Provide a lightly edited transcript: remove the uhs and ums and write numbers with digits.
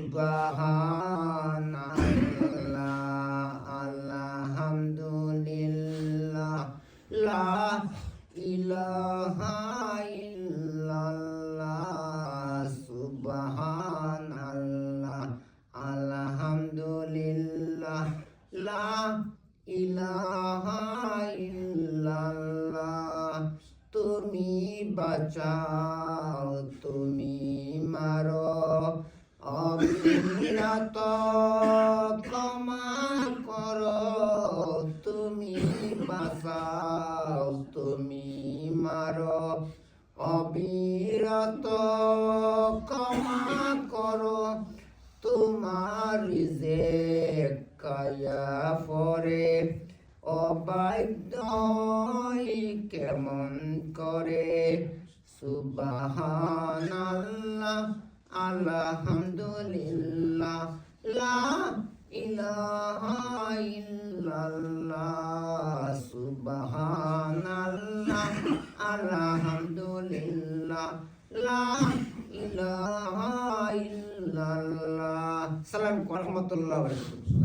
সুবহানাল্লাহ, আলহামদুলিল্লাহ, লা ইলাহা ইল্লাল্লাহ, সুবহানাল্লাহ, আলহামদুলিল্লাহ, লা ইলাহা ইল্লাল্লাহ। তুমি বাঁচাও, তুমি মারো, অবিরত ক্ষমা করো। তুমি বাঁচাও, তুমি মারো, অবিরত ক্ষমা করো। তোমার রিজেক কায়া পরে, অবাধ্য কেমন করে। সুবহানাল্লাহ, আলহামদুলিল্লাহ, লা ইলাহা ইল্লাল্লাহ, সুবহানাল্লাহ, আলহামদুলিল্লাহ, লা ইলাহা ইল্লাল্লাহ। আসসালামু আলাইকুম ওয়া রাহমাতুল্লাহি ওয়া বারাকাতুহু।